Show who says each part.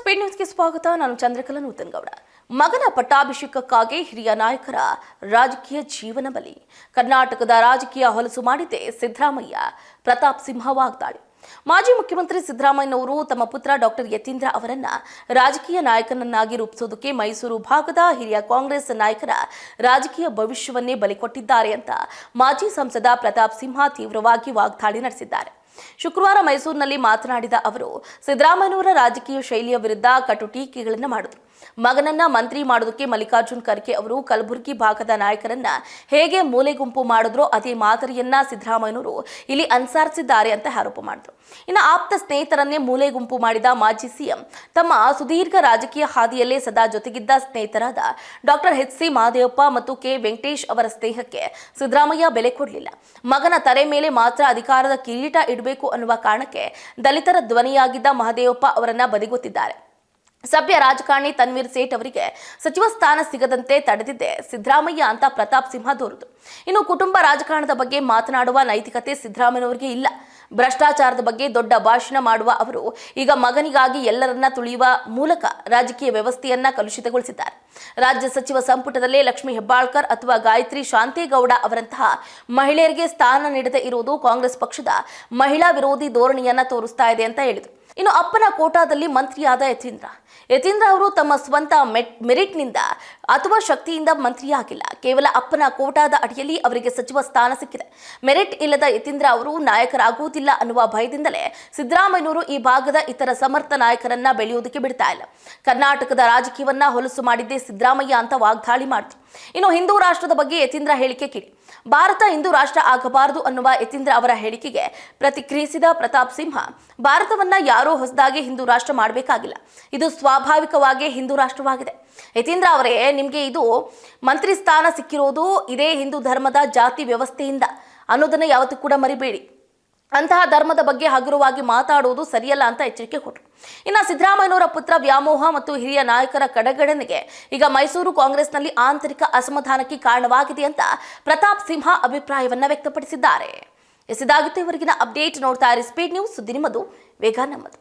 Speaker 1: Speed ನ್ಯೂಸ್ಗೆ ಸ್ವಾಗತ. ನಾನು ಚಂದ್ರಕಲಾ ನೂತನಗೌಡ. ಮಗನ ಪಟ್ಟಾಭಿಷೇಕಕ್ಕಾಗಿ ಹಿರಿಯ ನಾಯಕರ ರಾಜಕೀಯ ಜೀವನ ಬಲಿ. ಕರ್ನಾಟಕದ ರಾಜಕೀಯ ಹೊಲಸು ಮಾಡಿದ್ದೆ ಸಿದ್ದರಾಮಯ್ಯ. ಪ್ರತಾಪ್ ಸಿಂಹ ವಾಗ್ದಾಳಿ. ಮಾಜಿ ಮುಖ್ಯಮಂತ್ರಿ ಸಿದ್ದರಾಮಯ್ಯನವರು ತಮ್ಮ ಪುತ್ರ ಡಾಕ್ಟರ್ ಯತೀಂದ್ರ ಅವರನ್ನ ರಾಜಕೀಯ ನಾಯಕನನ್ನಾಗಿ ರೂಪಿಸೋದಕ್ಕೆ ಮೈಸೂರು ಭಾಗದ ಹಿರಿಯ ಕಾಂಗ್ರೆಸ್ ನಾಯಕರ ರಾಜಕೀಯ ಭವಿಷ್ಯವನ್ನೇ ಬಲಿಕೊಟ್ಟಿದ್ದಾರೆ ಅಂತ ಮಾಜಿ ಸಂಸದ ಪ್ರತಾಪ್ ಸಿಂಹ ತೀವ್ರವಾಗಿ ವಾಗ್ದಾಳಿ ನಡೆಸಿದ್ದಾರೆ. ಶುಕ್ರವಾರ ಮೈಸೂರಿನಲ್ಲಿ ಮಾತನಾಡಿದ ಅವರು, ಸಿದ್ದರಾಮಯ್ಯನವರ ರಾಜಕೀಯ ಶೈಲಿಯ ವಿರುದ್ಧ ಕಟು ಟೀಕೆಗಳನ್ನು ಮಾಡಿದರು. ಮಗನನ್ನ ಮಂತ್ರಿ ಮಾಡೋದಕ್ಕೆ ಮಲ್ಲಿಕಾರ್ಜುನ್ ಖರ್ಗೆ ಅವರು ಕಲಬುರಗಿ ಭಾಗದ ನಾಯಕರನ್ನ ಹೇಗೆ ಮೂಲೆಗುಂಪು ಮಾಡಿದ್ರೋ ಅದೇ ಮಾದರಿಯನ್ನ ಸಿದ್ದರಾಮಯ್ಯನವರು ಇಲ್ಲಿ ಅನುಸರಿಸಿದ್ದಾರೆ ಅಂತ ಆರೋಪ ಮಾಡಿದರು. ಇನ್ನು ಆಪ್ತ ಸ್ನೇಹಿತರನ್ನೇ ಮೂಲೆಗುಂಪು ಮಾಡಿದ ಮಾಜಿ ಸಿಎಂ ತಮ್ಮ ಸುದೀರ್ಘ ರಾಜಕೀಯ ಹಾದಿಯಲ್ಲೇ ಸದಾ ಜೊತೆಗಿದ್ದ ಸ್ನೇಹಿತರಾದ ಡಾಕ್ಟರ್ ಎಚ್.ಸಿ. ಮಹದೇವಪ್ಪ ಮತ್ತು ಕೆ. ವೆಂಕಟೇಶ್ ಅವರ ಸ್ನೇಹಕ್ಕೆ ಸಿದ್ದರಾಮಯ್ಯ ಬೆಲೆ ಕೊಡಲಿಲ್ಲ. ಮಗನ ತಲೆ ಮೇಲೆ ಮಾತ್ರ ಅಧಿಕಾರದ ಕಿರೀಟ ಇಡಬೇಕು ಅನ್ನುವ ಕಾರಣಕ್ಕೆ ದಲಿತರ ಧ್ವನಿಯಾಗಿದ್ದ ಮಹದೇವಪ್ಪ ಅವರನ್ನ ಬದಿಗೊತ್ತಿದ್ದಾರೆ. ಸಭ್ಯ ರಾಜಕಾರಣಿ ತನ್ವೀರ್ ಸೇಠ್ ಅವರಿಗೆ ಸಚಿವ ಸ್ಥಾನ ಸಿಗದಂತೆ ತಡೆದಿದ್ದೆ ಸಿದ್ದರಾಮಯ್ಯ ಅಂತ ಪ್ರತಾಪ್ ಸಿಂಹ ದೂರಿದರು. ಇನ್ನು ಕುಟುಂಬ ರಾಜಕಾರಣದ ಬಗ್ಗೆ ಮಾತನಾಡುವ ನೈತಿಕತೆ ಸಿದ್ದರಾಮಯ್ಯನವರಿಗೆ ಇಲ್ಲ. ಭ್ರಷ್ಟಾಚಾರದ ಬಗ್ಗೆ ದೊಡ್ಡ ಭಾಷಣ ಮಾಡುವ ಅವರು ಈಗ ಮಗನಿಗಾಗಿ ಎಲ್ಲರನ್ನ ತುಳಿಯುವ ಮೂಲಕ ರಾಜಕೀಯ ವ್ಯವಸ್ಥೆಯನ್ನ ಕಲುಷಿತಗೊಳಿಸಿದ್ದಾರೆ. ರಾಜ್ಯ ಸಚಿವ ಸಂಪುಟದಲ್ಲೇ ಲಕ್ಷ್ಮೀ ಹೆಬ್ಬಾಳ್ಕರ್ ಅಥವಾ ಗಾಯತ್ರಿ ಶಾಂತೇಗೌಡ ಅವರಂತಹ ಮಹಿಳೆಯರಿಗೆ ಸ್ಥಾನ ನೀಡದೇ ಇರುವುದು ಕಾಂಗ್ರೆಸ್ ಪಕ್ಷದ ಮಹಿಳಾ ವಿರೋಧಿ ಧೋರಣೆಯನ್ನ ತೋರಿಸ್ತಾ ಇದೆ ಅಂತ ಹೇಳಿದರು. ಇನ್ನು ಅಪ್ಪನ ಕೋಟಾದಲ್ಲಿ ಮಂತ್ರಿಯಾದ ಯತೀಂದ್ರ ಅವರು ತಮ್ಮ ಸ್ವಂತ ಮೆರಿಟ್ನಿಂದ ಅಥವಾ ಶಕ್ತಿಯಿಂದ ಮಂತ್ರಿಯಾಗಿಲ್ಲ. ಕೇವಲ ಅಪ್ಪನ ಕೋಟಾದ ಅಡಿಯಲ್ಲಿ ಅವರಿಗೆ ಸಚಿವ ಸ್ಥಾನ ಸಿಕ್ಕಿದೆ. ಮೆರಿಟ್ ಇಲ್ಲದ ಯತೀಂದ್ರ ಅವರು ನಾಯಕರಾಗುವುದಿಲ್ಲ ಅನ್ನುವ ಭಯದಿಂದಲೇ ಸಿದ್ದರಾಮಯ್ಯನವರು ಈ ಭಾಗದ ಇತರ ಸಮರ್ಥ ನಾಯಕರನ್ನ ಬೆಳೆಯುವುದಕ್ಕೆ ಬಿಡ್ತಾ ಇಲ್ಲ. ಕರ್ನಾಟಕದ ರಾಜಕೀಯವನ್ನ ಹೊಲಸು ಮಾಡಿದ್ದೇ ಸಿದ್ದರಾಮಯ್ಯ ಅಂತ ವಾಗ್ದಾಳಿ ಮಾಡಿದ್ರು. ಇನ್ನು ಹಿಂದೂ ರಾಷ್ಟ್ರದ ಬಗ್ಗೆ ಯತೀಂದ್ರ ಹೇಳಿಕೆ ಕಿಡಿ. ಭಾರತ ಹಿಂದೂ ರಾಷ್ಟ್ರ ಆಗಬಾರದು ಅನ್ನುವ ಯತೀಂದ್ರ ಅವರ ಹೇಳಿಕೆಗೆ ಪ್ರತಿಕ್ರಿಯಿಸಿದ ಪ್ರತಾಪ್ ಸಿಂಹ, ಭಾರತವನ್ನ ಯಾರೋ ಹೊಸದಾಗಿ ಹಿಂದೂ ರಾಷ್ಟ್ರ ಮಾಡಬೇಕಾಗಿಲ್ಲ. ಇದು ಸ್ವಾಭಾವಿಕವಾಗಿ ಹಿಂದೂ ರಾಷ್ಟ್ರವಾಗಿದೆ. ಯತೀಂದ್ರ ಅವರೇ, ನಿಮಗೆ ಇದು ಮಂತ್ರಿ ಸ್ಥಾನ ಸಿಕ್ಕಿರೋದು ಇದೇ ಹಿಂದೂ ಧರ್ಮದ ಜಾತಿ ವ್ಯವಸ್ಥೆಯಿಂದ ಅನ್ನೋದನ್ನ ಯಾವತ್ತೂ ಕೂಡ ಮರಿಬೇಡಿ. ಅಂತಹ ಧರ್ಮದ ಬಗ್ಗೆ ಹಗುರವಾಗಿ ಮಾತಾಡುವುದು ಸರಿಯಲ್ಲ ಅಂತ ಎಚ್ಚರಿಕೆ ಕೊಟ್ಟರು. ಇನ್ನು ಸಿದ್ದರಾಮಯ್ಯನವರ ಪುತ್ರ ವ್ಯಾಮೋಹ ಮತ್ತು ಹಿರಿಯ ನಾಯಕರ ಕಡೆಗಣನೆಗೆ ಈಗ ಮೈಸೂರು ಕಾಂಗ್ರೆಸ್ನಲ್ಲಿ ಆಂತರಿಕ ಅಸಮಾಧಾನಕ್ಕೆ ಕಾರಣವಾಗಿದೆ ಅಂತ ಪ್ರತಾಪ್ ಸಿಂಹ ಅಭಿಪ್ರಾಯವನ್ನ ವ್ಯಕ್ತಪಡಿಸಿದ್ದಾರೆ. ಇದಾಗಿತ್ತು ಇವರೆಗಿನ ಅಪ್ಡೇಟ್. ನೋಡ್ತಾ ಇರಿ ಸ್ಪೀಡ್ ನ್ಯೂಸ್. ಸುದ್ದಿ ನಿಮ್ಮದು, ವೇಗ ನಮ್ಮದು.